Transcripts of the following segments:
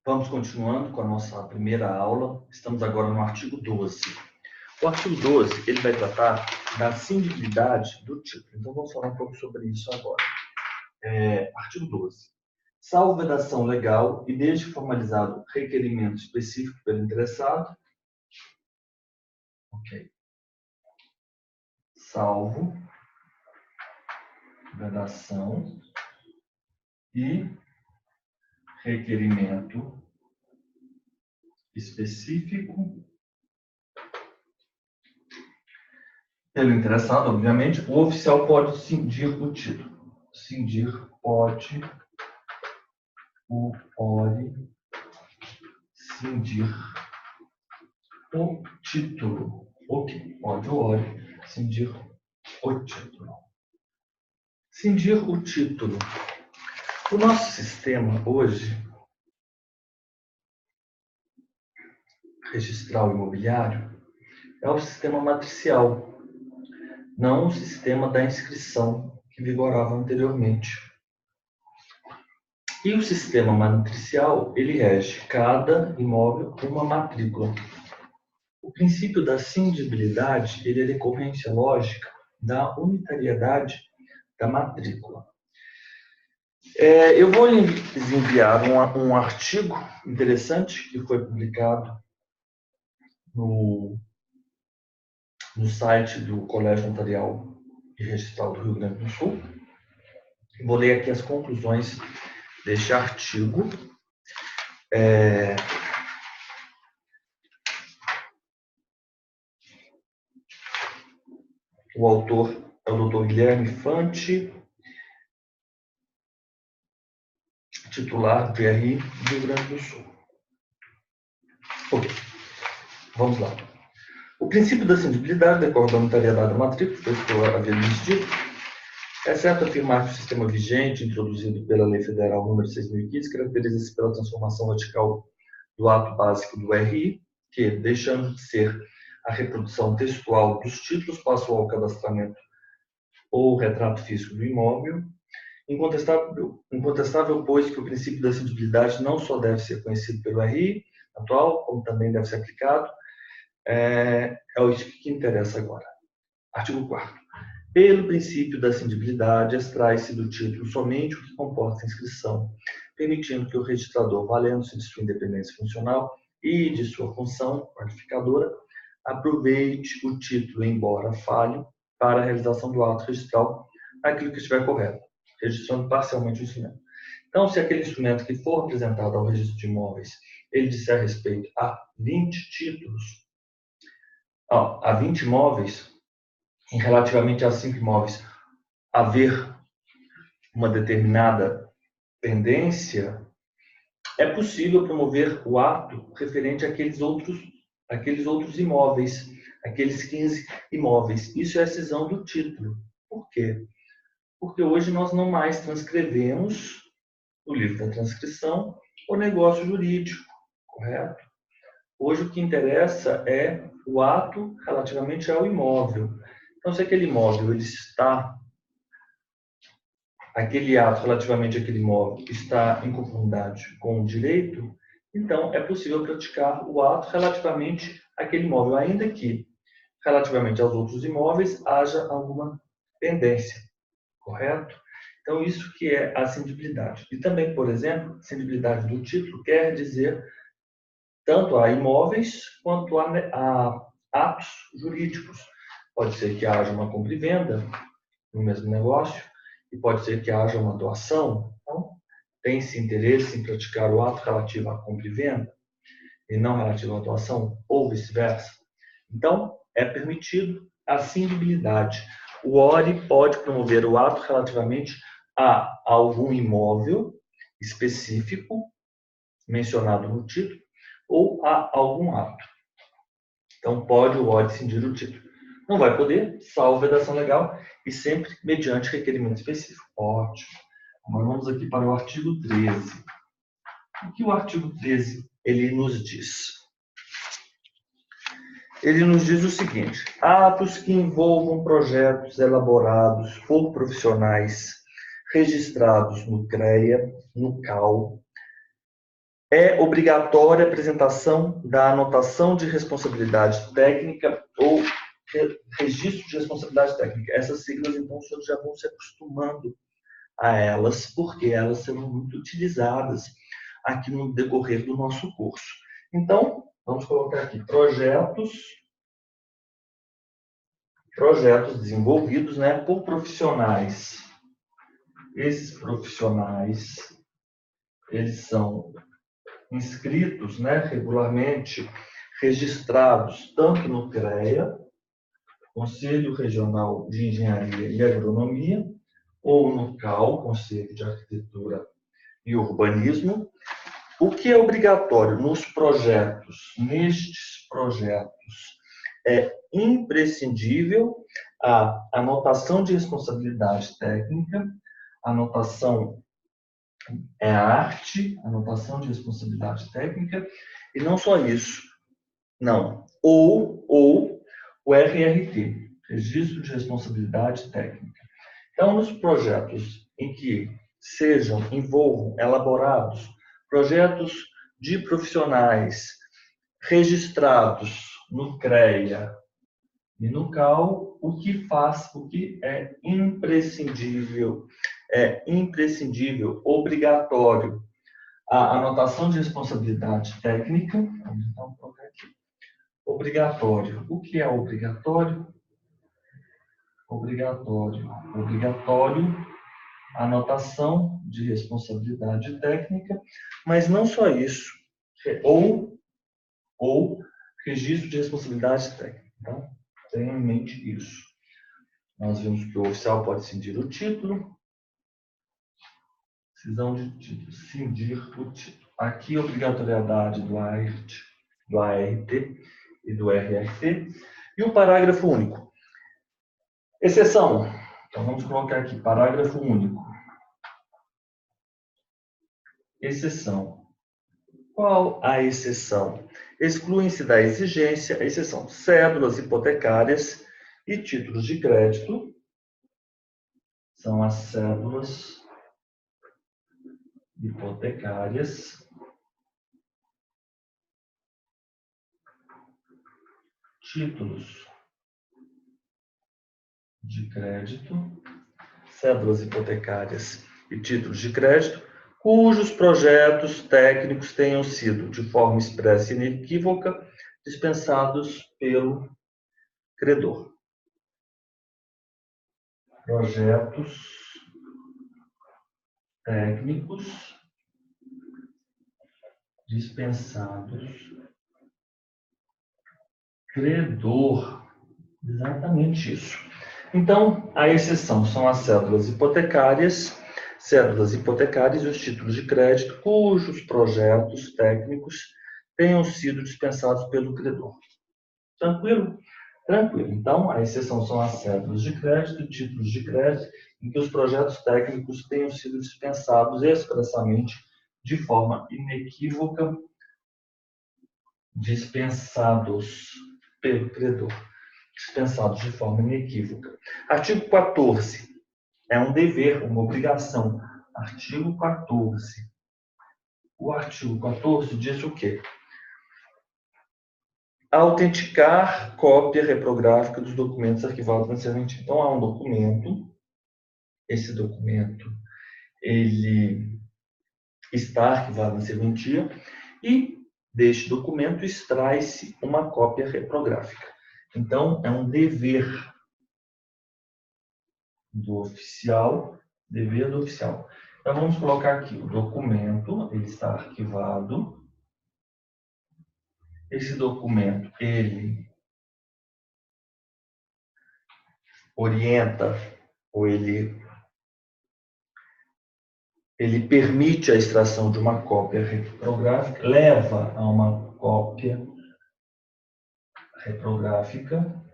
Vamos continuando com a nossa primeira aula. Estamos agora no artigo 12. O artigo 12 ele vai tratar da cindibilidade do título. Então, vamos falar um pouco sobre isso agora. Artigo 12. Salvo vedação legal e desde formalizado requerimento específico pelo interessado. Ok. Salvo vedação e requerimento específico pelo interessado, obviamente, o oficial pode cindir o título. Cindir pode o ORI cindir o título. Ok, pode o ORI cindir o título. Cindir o título. O nosso sistema hoje, registral imobiliário, é o sistema matricial, não o sistema da inscrição que vigorava anteriormente. E o sistema matricial, ele rege cada imóvel por uma matrícula. O princípio da cindibilidade, ele é decorrência lógica da unitariedade da matrícula. Eu vou lhes enviar um artigo interessante que foi publicado no site do Colégio Notarial e Registral do Rio Grande do Sul. Vou ler aqui as conclusões deste artigo. O autor é o Dr. Guilherme Fante, titular do RI do Rio Grande do Sul. Ok, vamos lá. O princípio da cindibilidade decorre da unitariedade da matrícula, foi isso que eu havia lhes dito. É certo afirmar que o sistema vigente, introduzido pela Lei Federal nº 6.015, caracteriza-se pela transformação radical do ato básico do RI, que, deixando de ser a reprodução textual dos títulos, passou ao cadastramento ou retrato físico do imóvel. Incontestável, pois, que o princípio da cindibilidade não só deve ser conhecido pelo RI atual, como também deve ser aplicado. É isso que interessa agora. Artigo 4º. Pelo princípio da cindibilidade, extrai-se do título somente o que comporta a inscrição, permitindo que o registrador, valendo-se de sua independência funcional e de sua função qualificadora, aproveite o título, embora falho, para a realização do ato registral, aquilo que estiver correto, registrando parcialmente o instrumento. Então, se aquele instrumento que for apresentado ao registro de imóveis, ele disser respeito a 20 títulos, a 20 imóveis, em relativamente a 5 imóveis, haver uma determinada pendência, é possível promover o ato referente àqueles outros imóveis, aqueles 15 imóveis. Isso é a cisão do título. Por quê? Porque hoje nós não mais transcrevemos no livro da transcrição o negócio jurídico, correto? Hoje o que interessa é o ato relativamente ao imóvel. Então, se aquele imóvel aquele ato relativamente àquele imóvel está em conformidade com o direito, então é possível praticar o ato relativamente àquele imóvel, ainda que relativamente aos outros imóveis haja alguma pendência, correto? Então, isso que é a cindibilidade. E também, por exemplo, cindibilidade do título quer dizer tanto a imóveis quanto a atos jurídicos. Pode ser que haja uma compra e venda no mesmo negócio, e pode ser que haja uma doação. Então, tem-se interesse em praticar o ato relativo à compra e venda, e não relativo à doação, ou vice-versa. Então, é permitido a cindibilidade. O ORI pode promover o ato relativamente a algum imóvel específico, mencionado no título, ou a algum ato. Então, pode o ORI cindir o título. Não vai poder, salvo vedação legal, e sempre mediante requerimento específico. Ótimo. Agora vamos aqui para o artigo 13. O que o artigo 13 ele nos diz? Ele nos diz o seguinte: atos que envolvam projetos elaborados por profissionais registrados no CREA, no CAL, É obrigatória a apresentação da anotação de responsabilidade técnica ou registro de responsabilidade técnica. Essas siglas, então, os senhores já vão se acostumando a elas, porque elas serão muito utilizadas aqui no decorrer do nosso curso. Então, vamos colocar aqui projetos desenvolvidos, né, por profissionais. Esses profissionais, eles são inscritos, né, regularmente, registrados tanto no CREA, Conselho Regional de Engenharia e Agronomia, ou no CAL, Conselho de Arquitetura e Urbanismo. O que é obrigatório nos projetos, nestes projetos, é imprescindível a anotação de responsabilidade técnica, anotação é arte, anotação de responsabilidade técnica, e não só isso, não, ou o RRT, Registro de Responsabilidade Técnica. Então, nos projetos em que envolvam elaborados projetos de profissionais registrados no CREA e no CAL, o que é imprescindível, obrigatório, a anotação de responsabilidade técnica. Então, colocar aqui. Obrigatório. O que é obrigatório? Obrigatório, anotação de responsabilidade técnica, mas não só isso, ou registro de responsabilidade técnica. Então, tenha em mente isso. Nós vimos que o oficial pode cindir o título, decisão de título, cindir o título. Aqui, a obrigatoriedade do ART e do RRT. E o parágrafo único. Exceção. Então, vamos colocar aqui, parágrafo único. Exceção. Qual a exceção? Excluem-se da exigência, exceção, cédulas hipotecárias e títulos de crédito. São as cédulas hipotecárias, títulos de crédito, cédulas hipotecárias e títulos de crédito, cujos projetos técnicos tenham sido, de forma expressa e inequívoca, dispensados pelo credor. Projetos técnicos dispensados. Credor. Exatamente isso. Então, a exceção são as cédulas hipotecárias e os títulos de crédito cujos projetos técnicos tenham sido dispensados pelo credor. Tranquilo? Tranquilo. Então, a exceção são as cédulas de crédito e títulos de crédito em que os projetos técnicos tenham sido dispensados expressamente de forma inequívoca, dispensados pelo credor. Dispensados de forma inequívoca. Artigo 14. É um dever, uma obrigação. Artigo 14. O artigo 14 diz o quê? Autenticar cópia reprográfica dos documentos arquivados na serventia. Então, há um documento. Esse documento, ele está arquivado na serventia e deste documento extrai-se uma cópia reprográfica. Então, é um dever do oficial, dever do oficial. Então, vamos colocar aqui o documento, ele está arquivado. Esse documento, ele orienta, ou ele permite a extração de uma cópia reprográfica, leva a uma cópia reprográfica,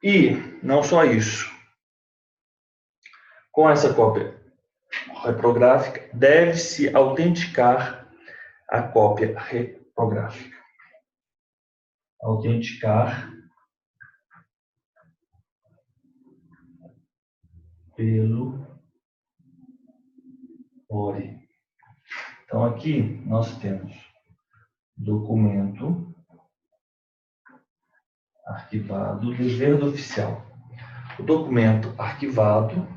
e não só isso. Com essa cópia reprográfica, deve-se autenticar a cópia reprográfica. Autenticar pelo Então, aqui nós temos documento arquivado, dever do oficial. O documento arquivado,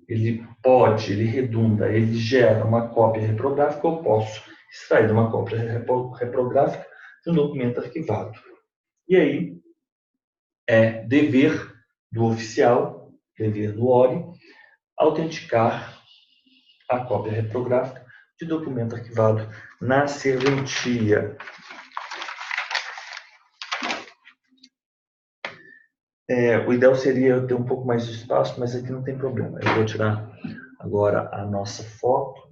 ele redunda, ele gera uma cópia reprográfica. Eu posso extrair uma cópia reprográfica de um documento arquivado. E aí, é dever do oficial, dever do ORI, autenticar a cópia reprográfica de documento arquivado na serventia. O ideal seria eu ter um pouco mais de espaço, mas aqui não tem problema. Eu vou tirar agora a nossa foto.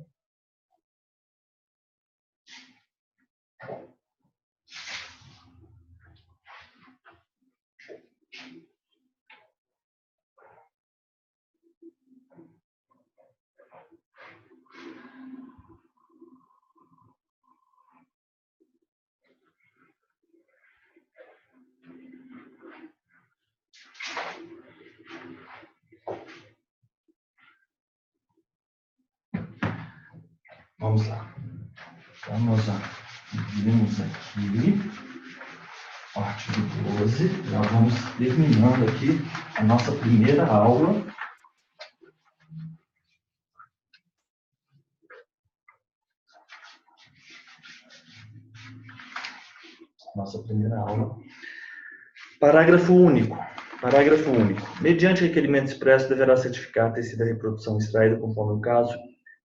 Vamos lá. Vimos aqui o artigo 12. Já vamos terminando aqui a nossa primeira aula. Parágrafo único. Parágrafo único. Mediante requerimento expresso, deverá certificar ter sido a reprodução extraída, conforme o caso,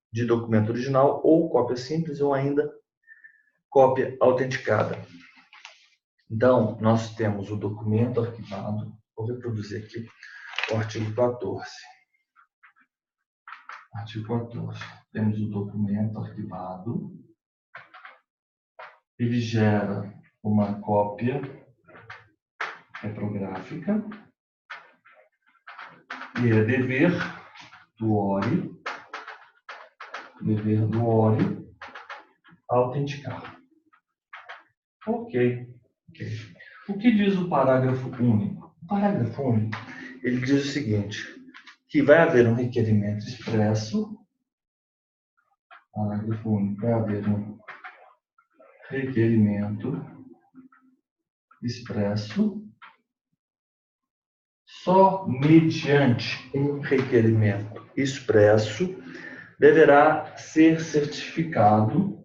de documento original ou cópia simples ou ainda cópia autenticada. Então, nós temos o documento arquivado. Vou reproduzir aqui o artigo 14. Artigo 14. Temos o documento arquivado. Ele gera uma cópia reprográfica e é dever do ORI autenticar. Ok. O que diz o parágrafo único? O parágrafo único, ele diz o seguinte, que vai haver um requerimento expresso, parágrafo único, vai haver um requerimento expresso, só mediante um requerimento expresso deverá ser certificado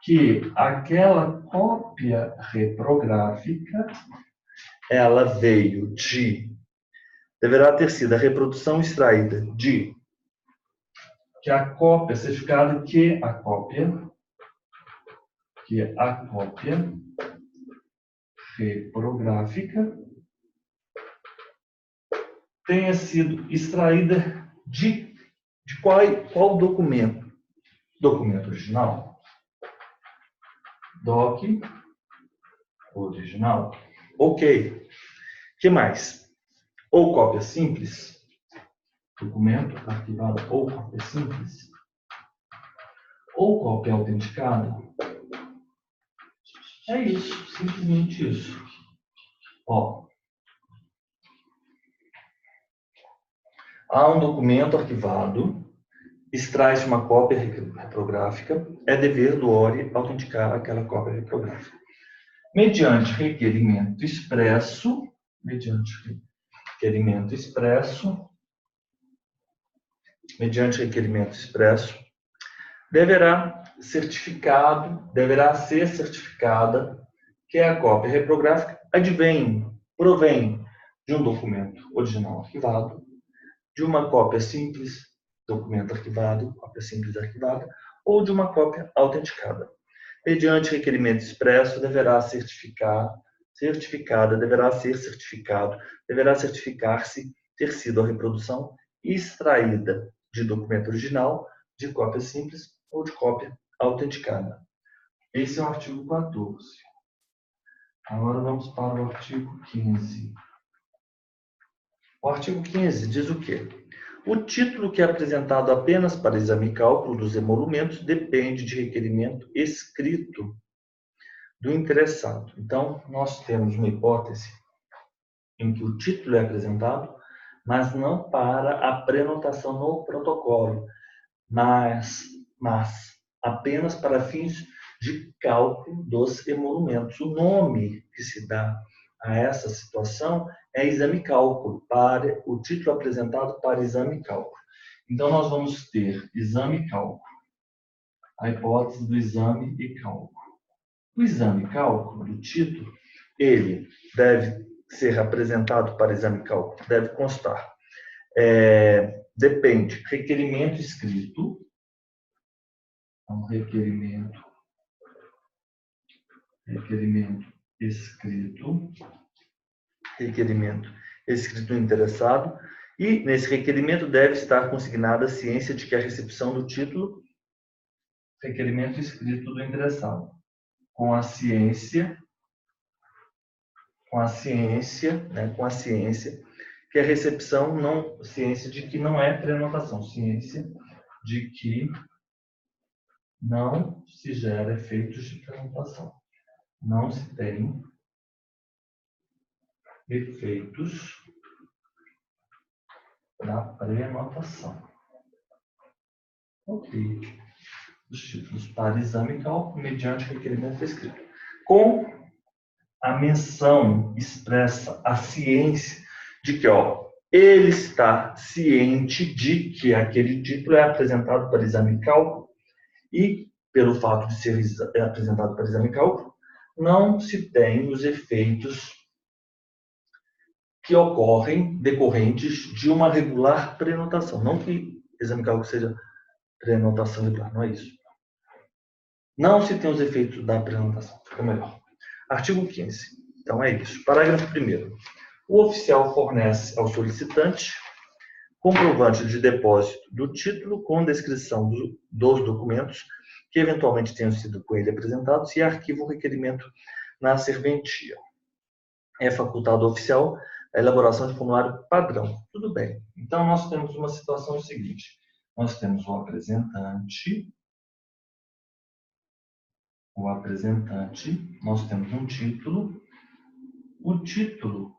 que aquela cópia reprográfica deverá ter sido a reprodução extraída certificado que a cópia reprográfica tenha sido extraída de qual documento? Documento original. Doc original. Ok. Que mais? Ou cópia simples. Documento arquivado ou cópia simples. Ou cópia autenticada. É isso. Simplesmente isso. Há um documento arquivado, extrai-se uma cópia reprográfica, é dever do ORI autenticar aquela cópia reprográfica. Mediante requerimento expresso, deverá ser certificada que a cópia reprográfica provém de um documento original arquivado, de uma cópia simples, documento arquivado, cópia simples arquivada, ou de uma cópia autenticada. Mediante requerimento expresso, deverá certificar-se ter sido a reprodução extraída de documento original, de cópia simples ou de cópia autenticada. Esse é o artigo 14. Agora vamos para o artigo 15. O artigo 15 diz o quê? O título que é apresentado apenas para exame e cálculo dos emolumentos depende de requerimento escrito do interessado. Então, nós temos uma hipótese em que o título é apresentado, mas não para a prenotação no protocolo, mas mas apenas para fins de cálculo dos emolumentos. O nome que se dá a essa situação é exame cálculo, para o título apresentado para exame cálculo. Então, nós vamos ter exame cálculo, a hipótese do exame e cálculo. O exame cálculo do título, ele deve ser apresentado para exame cálculo, deve constar. Depende, requerimento escrito, então, requerimento escrito do interessado, e nesse requerimento deve estar consignada a ciência de que a recepção do título, requerimento escrito do interessado, com a ciência que a recepção não, ciência de que não é prenotação, ciência de que não se gera efeitos de prenotação. Não se tem efeitos da prenotação. Ok. Os títulos para exame e cálculo mediante requerimento escrito. Com a menção expressa, a ciência de que, ele está ciente de que aquele título é apresentado para exame e cálculo e, pelo fato de ser apresentado para exame e cálculo, não se tem os efeitos que ocorrem decorrentes de uma regular prenotação. Não que exame e cálculo seja prenotação regular, não é isso. Não se tem os efeitos da prenotação, fica melhor. Artigo 15. Então é isso. Parágrafo 1º. O oficial fornece ao solicitante comprovante de depósito do título com descrição dos documentos que eventualmente tenham sido com ele apresentados e arquiva o requerimento na serventia. É facultado ao oficial a elaboração de formulário padrão. Tudo bem. Então, nós temos uma situação seguinte. Nós temos o apresentante, nós temos um título, o título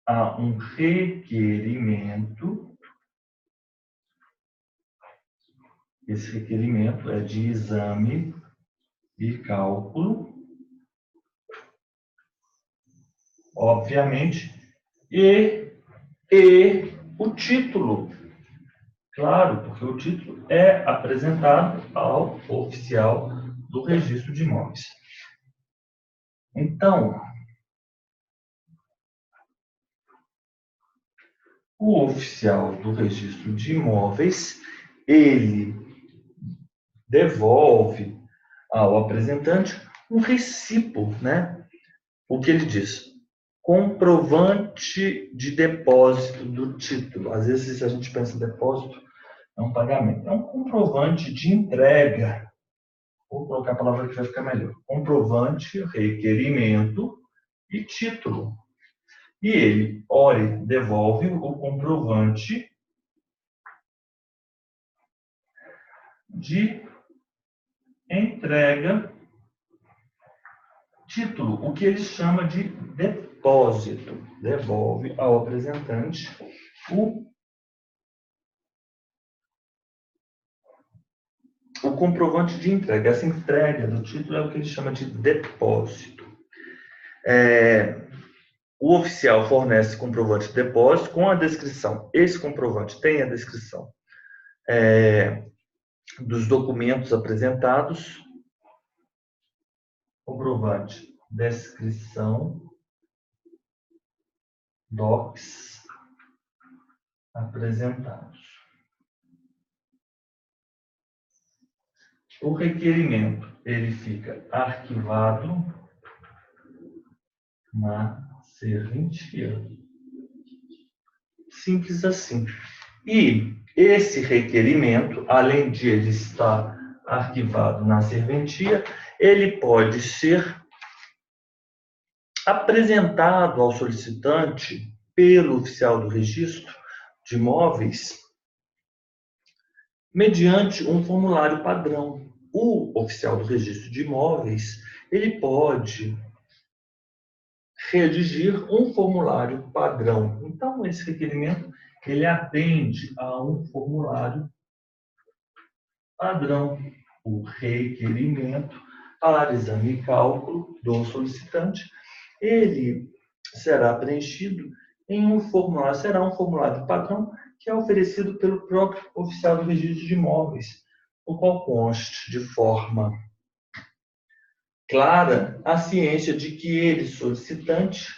há um requerimento, esse requerimento é de exame e cálculo, obviamente, e o título, claro, porque o título é apresentado ao oficial do registro de imóveis. Então, o oficial do registro de imóveis, ele devolve ao apresentante um recibo, né? O que ele diz? Comprovante de depósito do título. Às vezes, se a gente pensa em depósito, é um pagamento. É um comprovante de entrega. Vou colocar a palavra que vai ficar melhor. Comprovante, requerimento e título. E ele, devolve o comprovante de entrega, título, o que ele chama de depósito. Devolve ao apresentante o comprovante de entrega. Essa entrega do título é o que ele chama de depósito. O oficial fornece comprovante de depósito com a descrição. Esse comprovante tem a descrição dos documentos apresentados. Comprovante, descrição, docs apresentados. O requerimento, ele fica arquivado na serventia. Simples assim. E esse requerimento, além de ele estar arquivado na serventia, ele pode ser apresentado ao solicitante pelo oficial do registro de imóveis mediante um formulário padrão. O oficial do registro de imóveis, ele pode redigir um formulário padrão. Então, esse requerimento, ele atende a um formulário padrão, o requerimento para exame e cálculo do solicitante, ele será preenchido em um formulário, será um formulário padrão que é oferecido pelo próprio oficial do registro de imóveis, o qual conste de forma clara a ciência de que ele, solicitante,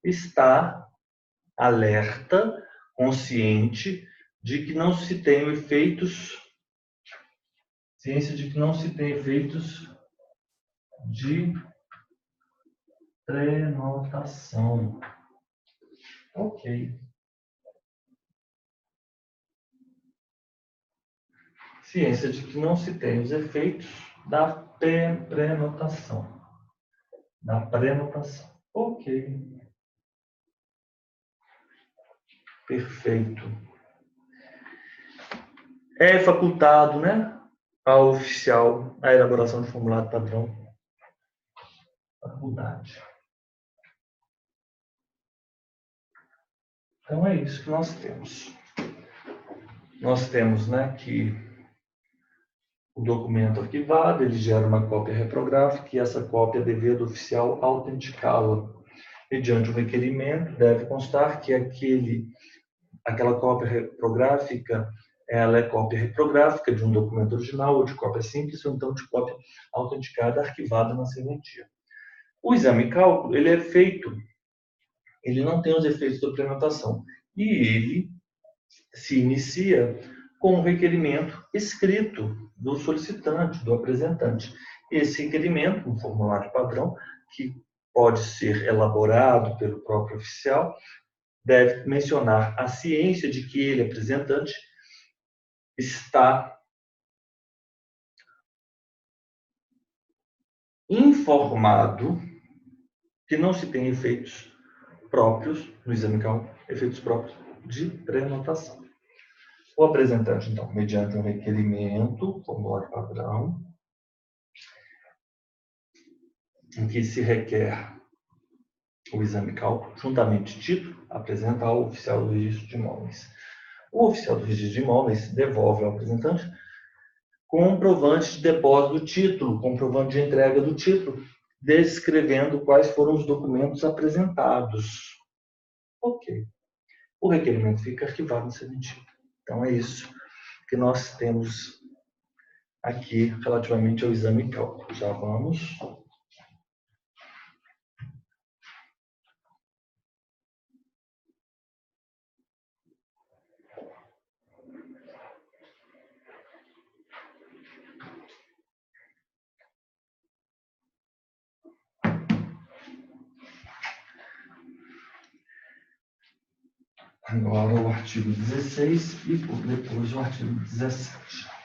está alerta, consciente de que não se tem efeitos, ciência de que não se tem efeitos de prenotação. Ok. Ciência de que não se tem os efeitos da prenotação. Da prenotação. Ok. Perfeito. É facultado, né, ao oficial a elaboração de formulário padrão. Faculdade. Então é isso que nós temos. Nós temos, né, que o documento arquivado, ele gera uma cópia reprográfica e essa cópia é dever do oficial autenticá-la. Mediante o requerimento, deve constar que aquela cópia reprográfica, ela é cópia reprográfica de um documento original ou de cópia simples ou então de cópia autenticada arquivada na serventia. O exame e cálculo, ele é feito, ele não tem os efeitos da implementação e ele se inicia com um requerimento escrito do solicitante, do apresentante. Esse requerimento, um formulário padrão, que pode ser elaborado pelo próprio oficial, deve mencionar a ciência de que ele, apresentante, está informado que não se tem efeitos próprios, no exame cálculo, efeitos próprios de prenotação. O apresentante, então, mediante um requerimento, formulário padrão, em que se requer o exame cálculo, juntamente título, apresenta ao oficial do registro de imóveis. O oficial do registro de imóveis devolve ao apresentante comprovante de depósito do título, comprovante de entrega do título, descrevendo quais foram os documentos apresentados. Ok. O requerimento fica arquivado no serventia. Então é isso que nós temos aqui relativamente ao exame cálculo. Já vamos. Agora o artigo 16 e depois o artigo 17.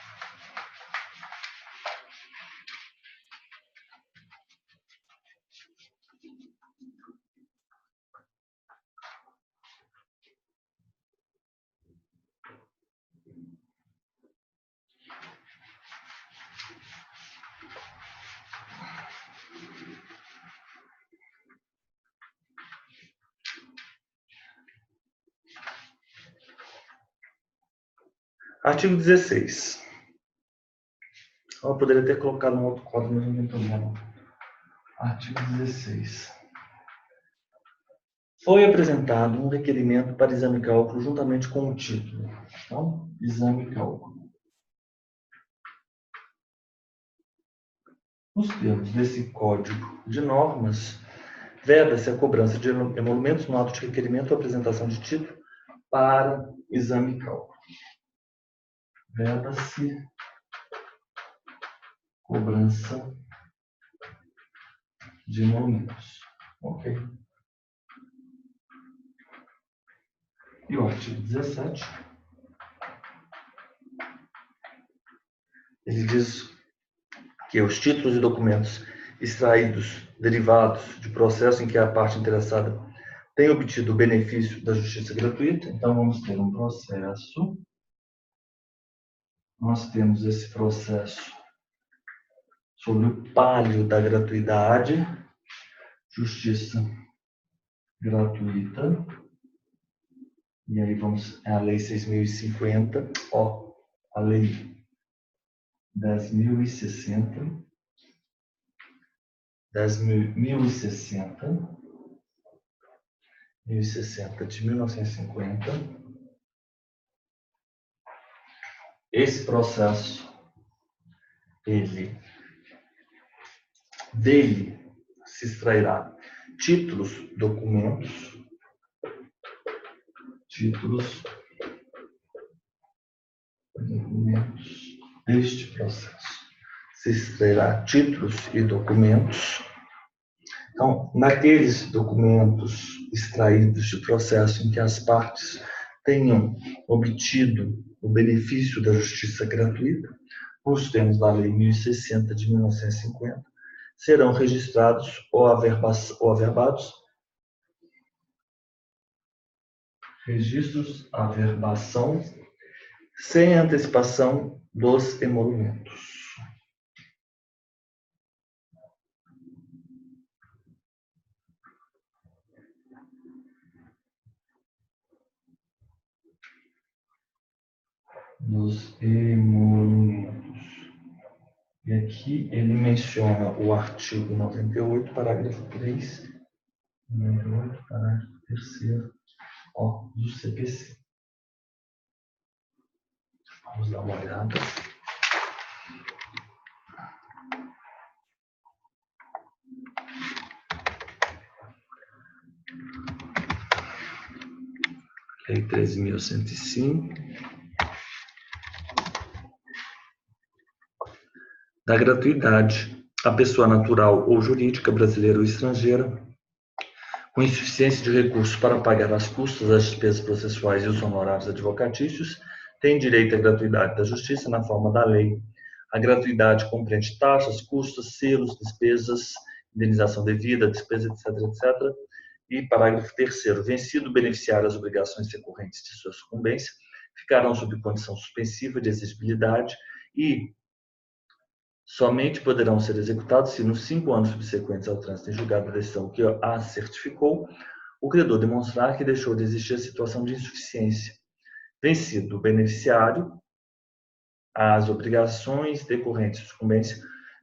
Artigo 16. Eu poderia ter colocado um outro código, mas não tem problema. Artigo 16. Foi apresentado um requerimento para exame cálculo juntamente com o título. Então, exame cálculo. Nos termos desse código de normas, veda-se a cobrança de emolumentos no ato de requerimento ou apresentação de título para exame cálculo. Veda-se cobrança de emolumentos. Ok. E o artigo 17, ele diz que os títulos e documentos extraídos, derivados de processo em que a parte interessada tem obtido o benefício da justiça gratuita. Então, vamos ter um processo. Nós temos esse processo sobre o palio da gratuidade, justiça gratuita. E aí vamos, é a Lei 6.050, a Lei 10.060 de 1950. Esse processo, dele se extrairá títulos, documentos deste processo. Se extrairá títulos e documentos. Então, naqueles documentos extraídos do processo em que as partes tenham obtido o benefício da justiça gratuita, nos termos da Lei 1060 de 1950, serão registrados ou averbados registros, averbação, sem antecipação dos emolumentos. Dos emolumentos. E aqui ele menciona o artigo 98, parágrafo 3, 98, parágrafo 3º, do CPC. Vamos dar uma olhada. Lei 13.105. Da gratuidade à pessoa natural ou jurídica, brasileira ou estrangeira, com insuficiência de recursos para pagar as custas, as despesas processuais e os honorários advocatícios, tem direito à gratuidade da justiça na forma da lei. A gratuidade compreende taxas, custos, selos, despesas, indenização devida, despesa, etc., etc. E parágrafo 3º. Vencido o beneficiário as obrigações decorrentes de sua sucumbência, ficarão sob condição suspensiva de exigibilidade e somente poderão ser executados se, nos 5 anos subsequentes ao trânsito em julgado da decisão que a certificou, o credor demonstrar que deixou de existir a situação de insuficiência. Vencido o beneficiário, as obrigações decorrentes de sucumbência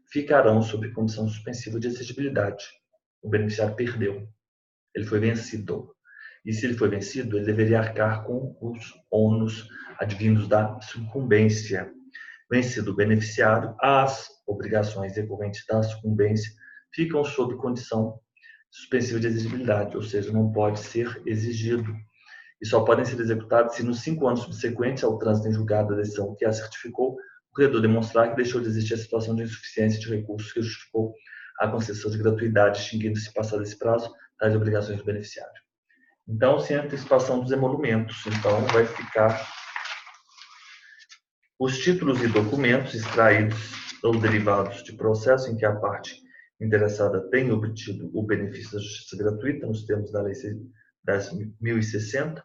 ficarão sob condição suspensiva de exigibilidade. O beneficiário perdeu. Ele foi vencido. E se ele foi vencido, ele deveria arcar com os ônus advindos da sucumbência. Vencido o beneficiário, as obrigações decorrentes da sucumbência ficam sob condição suspensiva de exigibilidade, ou seja, não pode ser exigido. E só podem ser executados se, nos 5 anos subsequentes ao trânsito em julgado da decisão que a certificou, o credor demonstrar que deixou de existir a situação de insuficiência de recursos que justificou a concessão de gratuidade, extinguindo-se passado esse prazo das obrigações do beneficiário. Então, sem antecipação dos emolumentos, então vai ficar os títulos e documentos extraídos ou derivados de processo em que a parte interessada tem obtido o benefício da justiça gratuita, nos termos da Lei 10.060,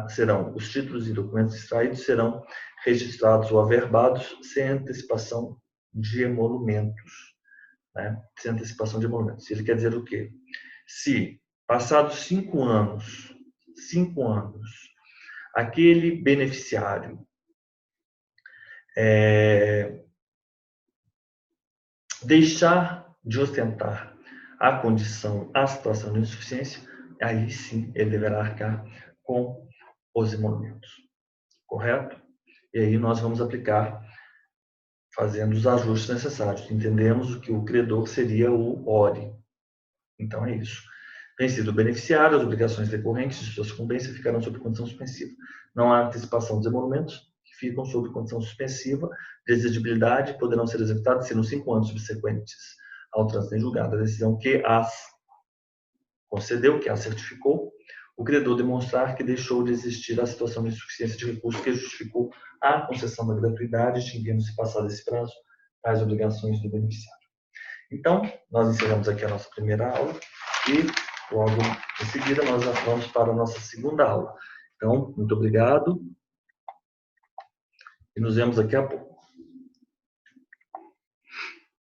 serão os títulos e documentos extraídos serão registrados ou averbados sem antecipação de emolumentos. Né? Sem antecipação de emolumentos. Ele quer dizer o quê? Se, passados 5 anos, aquele beneficiário deixar de ostentar a condição, a situação de insuficiência, aí sim ele deverá arcar com os emolumentos. Correto? E aí nós vamos aplicar fazendo os ajustes necessários. Entendemos que o credor seria o ORI. Então é isso. Vencido o beneficiário, as obrigações decorrentes de sua sucumbência ficarão sob condição suspensiva. Não há antecipação dos emolumentos, que ficam sob condição suspensiva de exigibilidade e poderão ser executados se, nos 5 anos subsequentes ao trânsito em julgado, a decisão que as concedeu, que a certificou, o credor demonstrar que deixou de existir a situação de insuficiência de recursos que justificou a concessão da gratuidade, extinguindo-se passado esse prazo as obrigações do beneficiário. Então, nós encerramos aqui a nossa primeira aula e logo em seguida nós já vamos para a nossa segunda aula. Então, muito obrigado e nos vemos daqui a pouco.